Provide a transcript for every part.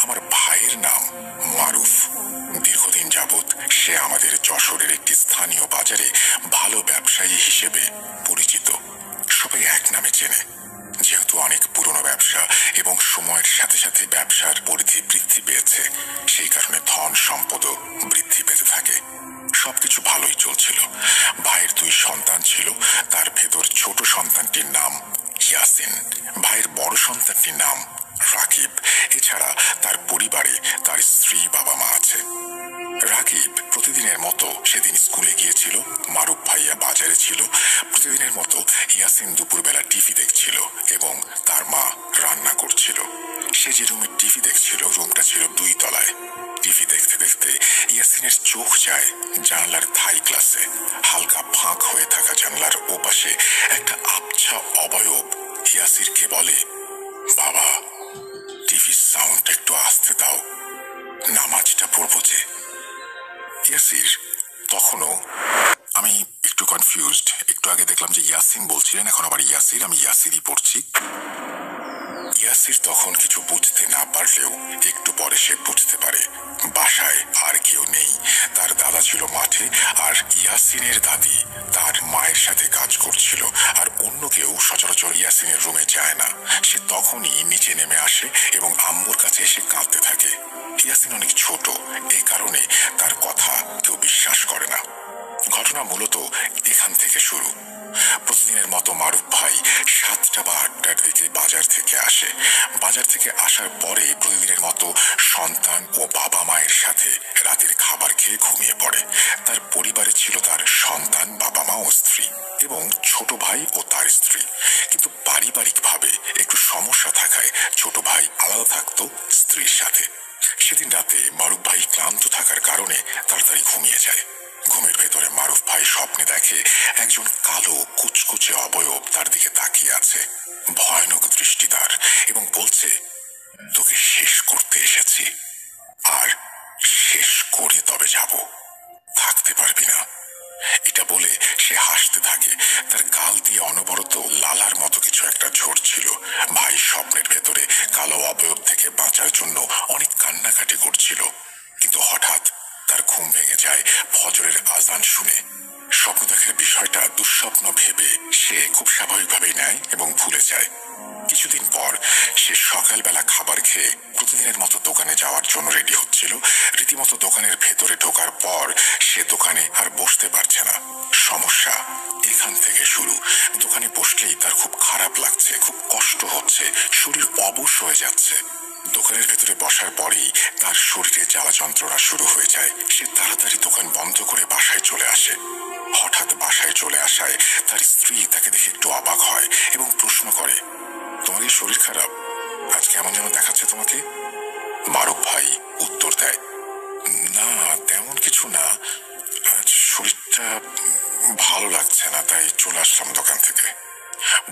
আমার ভাইয়ের নাম মারুফ। দীর্ঘদিন যাবৎ সে আমাদের যশোরের একটি স্থানীয় বাজারে ভালো ব্যবসায়ী হিসেবে পরিচিত। সবাই এক নামে চেনে। যেহেতু অনেক পুরনো ব্যবসা এবং সময়ের সাথে সাথে ব্যবসার পরিধি বৃদ্ধি পেয়েছে, সেই কারণে ধন সম্পদও বৃদ্ধি পেতে থাকে। সবকিছু ভালোই চলছিল। ভাইয়ের 2 সন্তান ছিল। তার ভেতর ছোট সন্তানটির নাম ইয়াসিন, ভাইয়ের বড় সন্তানটির নাম রাকিব। এছাড়া তার পরিবারে তার স্ত্রী, বাবা মা আছে। রাকিব প্রতিদিনের মতো সেদিন স্কুলে গিয়েছিল, মারুফ ভাইয়া বাজারে ছিল। প্রতিদিনের মতো ইয়াসিন দুপুরবেলা টিভি দেখছিল এবং তার মা রান্না করছিল। সে যে রুমে টিভি দেখছিল, রুমটা ছিল 2 তলায়। টিভি দেখতে দেখতে ইয়াসিনের চোখ যায় জানলার থাই গ্লাসে। হালকা ফাঁক হয়ে থাকা জানলার ওপাশে একটা আবছা অবয়ব ইয়াসিরকে বলে, বাবা, টিভির সাউন্ড একটু আস্তে দাও, নামাজটা পড়বো যে। ইয়াসির তখনও, আমি একটু কনফিউজড। একটু আগে দেখলাম যে ইয়াসিন বলছিলেন, এখন আবার ইয়াসির, আমি ইয়াসিরই পড়ছি। ইয়াসির তখন কিছু বুঝতে না পারলেও একটু পরে সে বুঝতে পারে বাসায় আর কেউ নেই। তার দাদা ছিল মাঠে, আর ইয়াসিনের দাদি তার মায়ের সাথে কাজ করছিল। আর অন্য কেউ সচরাচর ইয়াসিনের রুমে যায় না। সে তখনই নিচে নেমে আসে এবং আম্মুর কাছে এসে কাঁদতে থাকে। ইয়াসিন অনেক ছোট, এই কারণে তার কথা কেউ বিশ্বাস করে না। ঘটনা মূলত এখান থেকে শুরু। প্রতিদিনের মতো মারুফ ভাই 7টা বা 8টার দিকে বাজার থেকে আসে। বাজার থেকে আসার পরে প্রতিদিনের মতো সন্তান ও বাবা মায়ের সাথে রাতের খাবার খেয়ে ঘুমিয়ে পড়ে। তার পরিবারে ছিল তার সন্তান, বাবা মা ও স্ত্রী এবং ছোট ভাই ও তার স্ত্রী। কিন্তু পারিবারিকভাবে একটু সমস্যা থাকায় ছোট ভাই আলাদা থাকতো স্ত্রীর সাথে। সেদিন রাতে মারুফ ভাই ক্লান্ত থাকার কারণে তাড়াতাড়ি ঘুমিয়ে যায়। ঘুমের ভেতরে মারুফ ভাই স্বপ্নে দেখে একজন কালো কুচকুচে অবয়ব তার দিকে তাকিয়ে আছে, ভয়ানক দৃষ্টি তার, এবং বলছে, তোকে শেষ করতে এসেছি, আর শেষ করে তবে যাব, থাকতে পারবি না। এটা বলে সে হাসতে থাকে। তার গাল দিয়ে অনবরত লালার মতো কিছু একটা ঝরছিল। ভাই স্বপ্নের ভেতরে কালো অবয়ব থেকে বাঁচার জন্য অনেক কান্নাকাটি করছিল। কিন্তু হঠাৎ তার ঘুম ভেঙে যায় ফজরের আজান শুনে। স্বপ্ন দেখার বিষয়টা দুঃস্বপ্ন ভেবে সে খুব স্বাভাবিকভাবেই নেয় এবং ভুলে যায়। কিছুদিন পর সে সকালবেলা খাবার খেয়ে প্রতিদিনের মতো দোকানে যাওয়ার জন্য রেডি হচ্ছিল। রীতিমতো দোকানের ভেতরে ঢোকার পর সে দোকানে আর বসতে পারছে না। সমস্যা এখান থেকে শুরু। দোকানে বসলেই তার খুব খারাপ লাগছে, খুব কষ্ট হচ্ছে, শরীর অবশ হয়ে যাচ্ছে। দোকানের ভেতরে বসার পরেই তার শরীরে জ্বালা যন্ত্রণা শুরু হয়ে যায়। সে তাড়াতাড়ি দোকান বন্ধ করে বাসায় চলে আসে। হঠাৎ বাসায় চলে আসায় তার স্ত্রী তাকে দেখে একটু অবাক হয় এবং প্রশ্ন করে, তোমার এই শরীর খারাপ, আজ কেমন যেন দেখাচ্ছে তোমাকে? মারুফ ভাই উত্তর দেয়, না তেমন কিছু না, আজ শরীরটা ভালো লাগছে না, তাই চলে আসলাম দোকান থেকে।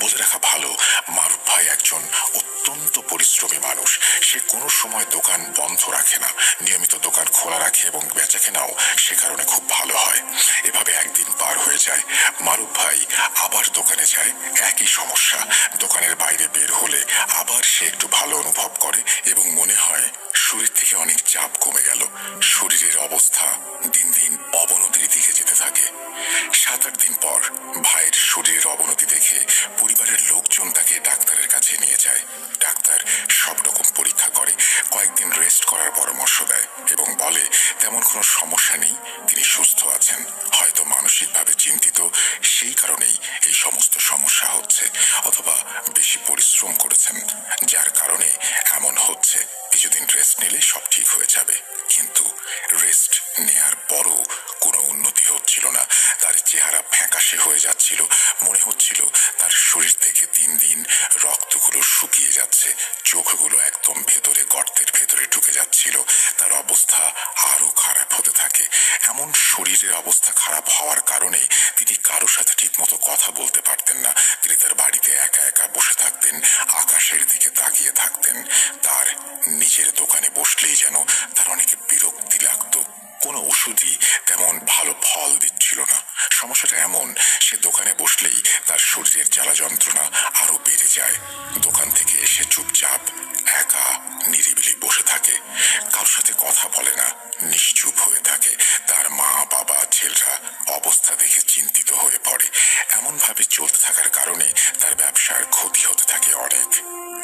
বলে রাখা ভালো, মারুফ ভাই একজন অত্যন্ত পরিশ্রমী মানুষ। সে কোনো সময় দোকান বন্ধ রাখে না, নিয়মিত দোকান খোলা রাখে এবং বেচাকেনাও সে কারণে খুব ভালো হয়। এভাবে একদিন পার হয়ে যায়। মারুফ ভাই আবার দোকানে যায়, একই সমস্যা। দোকানের বাইরে বের হলে আবার সে একটু ভালো অনুভব করে এবং মনে হয় শরীর থেকে অনেক চাপ কমে গেল। শরীরের অবস্থা দিন দিন অবনতির দিকে যেতে থাকে। 7-8 দিন পর ভাইয়ের শরীরের অবনতি দেখে পরিবারের লোকজন তাকে ডাক্তারের কাছে নিয়ে যায়। ডাক্তার সব রকম পরীক্ষা করে, কয়েকদিন রেস্ট করার পরামর্শ দেয় এবং বলে তেমন কোনো সমস্যা নেই, তিনি সুস্থ আছেন, হয়তো মানসিকভাবে চিন্তিত, সেই কারণেই এই সমস্ত সমস্যা হচ্ছে, অথবা বেশি পরিশ্রম করেছেন যার কারণে এমন হচ্ছে, কিছুদিন রেস্ট নিলে সব ঠিক হয়ে যাবে। কিন্তু রেস্ট নেয়ার পরও কোনো উন্নতি হচ্ছিল না। তার চেহারা ফ্যাকাশে হয়ে যাচ্ছিল, মনে হচ্ছিল তার শরীর থেকে দিন দিন রক্তগুলো শুকিয়ে যাচ্ছে, চোখগুলো একদম ভেতরে গর্তের ভেতরে ঢুকে যাচ্ছিল। তার অবস্থা আরো খারাপ হতে থাকে। এমন শরীরের অবস্থা খারাপ হওয়ার কারণে তিনি কারোর সাথে ঠিক মতো কথা বলতে পারতেন না। তিনি তার বাড়িতে একা একা বসে থাকতেন, আকাশের দিকে তাকিয়ে থাকতেন। তার নিজের দোকানে বসলেই যেন তার অনেক বিরক্তি লাগতো। কোনো ওষুধই তেমন ভালো ফল দিচ্ছিল না। সমস্যাটা এমন, সে দোকানে বসলেই তার শরীরের জ্বালা যন্ত্রণা আরো বেড়ে যায়। দোকান থেকে এসে চুপচাপ একা নিরিবিলি বসে থাকে, কারোর সাথে কথা বলে না, নিশ্চুপ হয়ে থাকে। তার মা বাবা ছেলেরা অবস্থা দেখে চিন্তিত হয়ে পড়ে। এমন ভাবে চলতে থাকার কারণে তার ব্যবসার ক্ষতি হতে থাকে অনেক।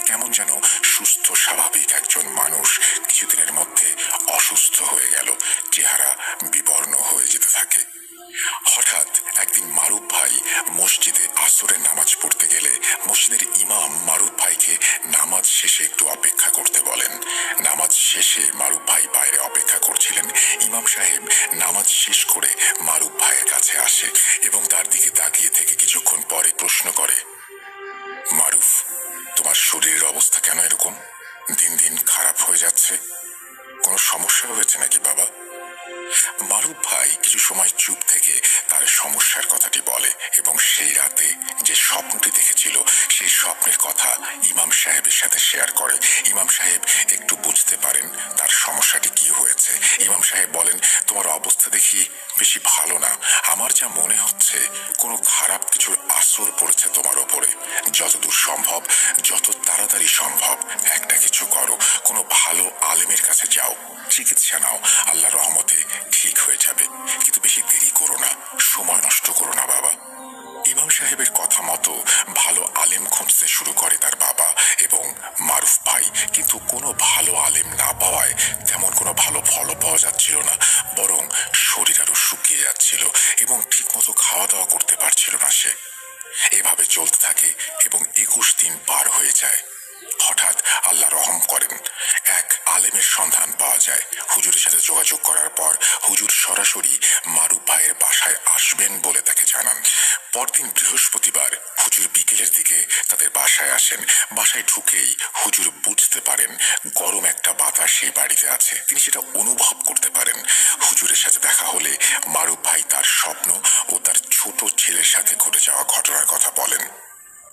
কেমন যেন সুস্থ স্বাভাবিক একজন মানুষ কিছুদিনের মধ্যে অসুস্থ হয়ে গেল, চেহারা বিবর্ণ হয়ে যেতে থাকে। হঠাৎ একদিন মারুফ ভাই মসজিদে আসরের নামাজ পড়তে গেলে মসজিদের ইমাম মারুফ ভাইকে নামাজ শেষে একটু অপেক্ষা করতে বলেন। নামাজ শেষে মারুফ ভাই বাইরে অপেক্ষা করছিলেন। ইমাম সাহেব নামাজ শেষ করে মারুফ ভাইয়ের কাছে আসে এবং তার দিকে তাকিয়ে থেকে কিছুক্ষণ পরে প্রশ্ন করে, মারুফ, তোমার শরীরের অবস্থা কেন এরকম? দিন দিন খারাপ হয়ে যাচ্ছে। কোনো সমস্যা হয়েছে নাকি বাবা? মারুফ ভাই কিছু সময় চুপ থেকে তার সমস্যার কথাটি বলে এবং সেই রাতে যে স্বপ্নটি দেখেছিল সেই স্বপ্নের কথা ইমাম সাহেবের সাথে শেয়ার করে। ইমাম সাহেব একটু বুঝতে পারেন তার সমস্যাটি কি হয়েছে। ইমাম সাহেব বলেন, তোমার অবস্থা দেখি বেশি ভালো না। আমার যা মনে হচ্ছে কোনো খারাপ কিছুর আসর পড়েছে তোমার ওপরে। যতদূর সম্ভব, যত তাড়াতাড়ি সম্ভব একটা কিছু করো, কোনো ভালো আলেমের কাছে যাও, চিকিৎসা নাও, আল্লাহর রহমতে ঠিক হয়ে যাবে। কিন্তু বেশি দেরি করো না, সময় নষ্ট করো না বাবা। ইমাম সাহেবের কথা মতো ভালো আলেম খুঁজতে শুরু করে তার বাবা এবং মারুফ ভাই। কিন্তু কোনো ভালো আলেম না পাওয়ায় তেমন কোনো ভালো ফলও পাওয়া যাচ্ছিল না, বরং শরীর আরো শুকিয়ে যাচ্ছিল এবং ঠিকমতো খাওয়া দাওয়া করতে পারছিল না সে। এভাবে চলতে থাকে এবং 21 দিন পার হয়ে যায়। হঠাৎ আল্লাহ রহম করেন, এক আলেমের সন্ধান পাওয়া যায়। হুজুরের সাথে যোগাযোগ করার পর হুজুর সরাসরি মারুফ ভাইয়ের বাসায় আসবেন বলে তাকে জানান। পরদিন বৃহস্পতিবার হুজুর বিকেলের দিকে তাদের বাসায় আসেন। বাসায় ঢুকেই হুজুর বুঝতে পারেন গরম একটা বাতাস সেই বাড়িতে আছে। তিনি সেটা অনুভব করতে পারেন। হুজুরের সাথে দেখা হলে মারুফ ভাই তার স্বপ্ন ও তার ছোট ছেলের সাথে ঘটে যাওয়া ঘটনার কথা বলেন।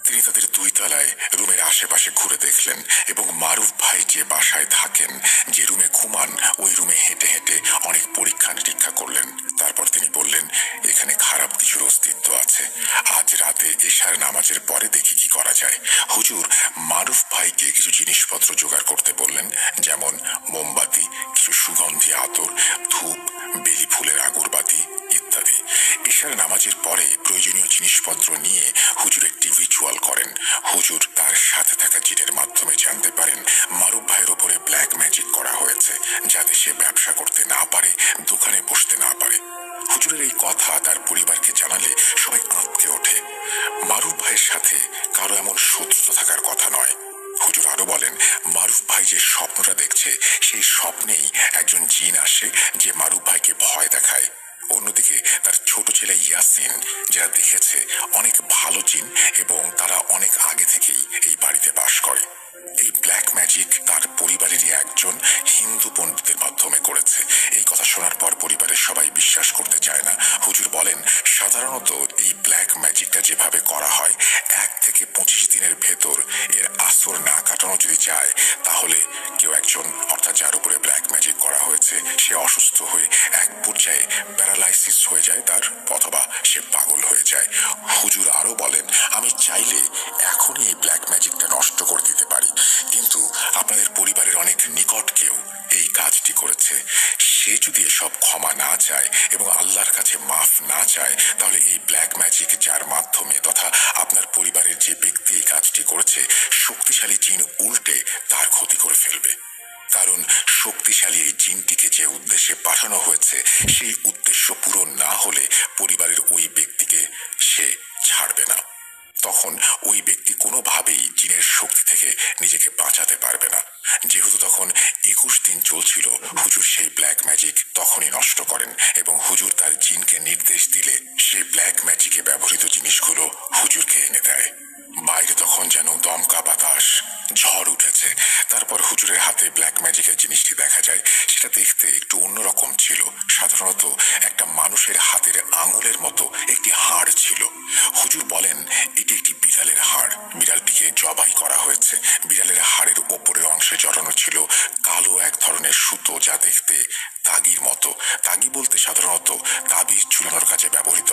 তিনি তাদের 2 তলায় রুমের আশেপাশে ঘুরে দেখলেন এবং মারুফ ভাই যে বাসায় থাকেন, যে রুমে ঘুমান, ওই রুমে হেঁটে হেঁটে অনেক পরীক্ষা নিরীক্ষা করলেন। তারপর তিনি বললেন, এখানে খারাপ কিছুর অস্তিত্ব আছে। আজ রাতে এশার নামাজের পরে দেখি কি করা যায়। হুজুর মারুফ ভাইকে কিছু জিনিসপত্র জোগাড় করতে বললেন, যেমন মোমবাতি, কিছু সুগন্ধি আতর, ধূপ, বেলি ফুলের আগরবাতি ইত্যাদি। এশার নামাজের পরে প্রয়োজনীয় জিনিসপত্র নিয়ে হুজুর একটি রিচুয়াল করেন। হুজুর তার সাথে থাকা জিনের মাধ্যমে জানতে পারেন মারুফ ভাইয়ের ওপরে ব্ল্যাক ম্যাজিক করা হয়েছে, যাতে সে ব্যবসা করতে না পারে, দোকানে বসতে না পারে। হুজুরের এই কথা তার পরিবারকে জানালে সবাই আঁতকে ওঠে। মারুফ ভাইয়ের সাথে কারো এমন শত্রুতা থাকার কথা নয়। হুজুর আরো বলেন, মারুফ ভাই যে স্বপ্নটা দেখছে সেই স্বপ্নেই একজন জিন আসে যে মারুফ ভাইকে ভয় দেখায়। অন্যদিকে তার ছোট ছেলে ইয়াসিন, যারা দেখেছে অনেক ভালো জিন এবং তারা অনেক আগে থেকেই এই বাড়িতে বাস করে। এই ব্ল্যাক ম্যাজিক তার পরিবারেরই একজন হিন্দু পণ্ডিতের মাধ্যমে করেছে। এই কথা শোনার পর পরিবারের সবাই বিশ্বাস করতে চায় না। হুজুর বলেন, সাধারণত এই ব্ল্যাক ম্যাজিকটা যেভাবে করা হয়, 1 থেকে 25 দিনের ভেতর এর আসর না কাটানো যদি যায়, তাহলে কেউ একজন, অর্থাৎ যার উপরে ব্ল্যাক ম্যাজিক করা হয়েছে, সে অসুস্থ হয়ে এক পর্যায়ে প্যারালাইসিস হয়ে যায় তার, অথবা সে পাগল হয়ে যায়। হুজুর আরো বলেন, আমি চাইলে এখনই এই ব্ল্যাক ম্যাজিকটা নষ্ট করে দিতে পারি, কিন্তু আপনাদের পরিবারের অনেক নিকট কেউ এই কাজটি করেছে। সে যদি এসব ক্ষমা না চায় এবং আল্লাহর কাছে মাফ না চায়, তাহলে এই ব্ল্যাক ম্যাজিক যার মাধ্যমে তথা আপনার পরিবারের যে ব্যক্তি এই কাজটি করেছে, শক্তিশালী জিন উল্টে তার ক্ষতি করে ফেলবে। কারণ শক্তিশালী এই জিনটিকে যে উদ্দেশ্যে পাঠানো হয়েছে, সেই উদ্দেশ্য পূরণ না হলে পরিবারের ওই ব্যক্তিকে সে ছাড়বে না। তখন ওই ব্যক্তি কোনোভাবেই জিনের শক্তি থেকে নিজেকে বাঁচাতে পারবে না। যেহেতু তখন 21 দিন চলছিল, হুজুর সেই ব্ল্যাক ম্যাজিক তখনই নষ্ট করেন এবং হুজুর তার জিনকে নির্দেশ দিলে সেই ব্ল্যাক ম্যাজিকে ব্যবহৃত জিনিসগুলো বাইরে তখন যেন দমকা বাতাস, ঝড় উঠেছে। তারপর হুজুরের হাতে ব্ল্যাক ম্যাজিকের জিনিসটি দেখা যায়। সেটা দেখতে একটু অন্যরকম ছিল। সাধারণত একটা মানুষের হাতের আঙুলের মতো একটি হাড় ছিল। হুজুর বলেন এটি একটি বিড়ালের হাড়। বিড়ালটিকে জবাই করা হয়েছে। বিড়ালের হাড়ের ওপরের অংশে জড়ানো ছিল কালো এক ধরনের সুতো, যা দেখতে তাগির মতো। তাগি বলতে সাধারণত তাবিজ ঝুলানোর কাজে ব্যবহৃত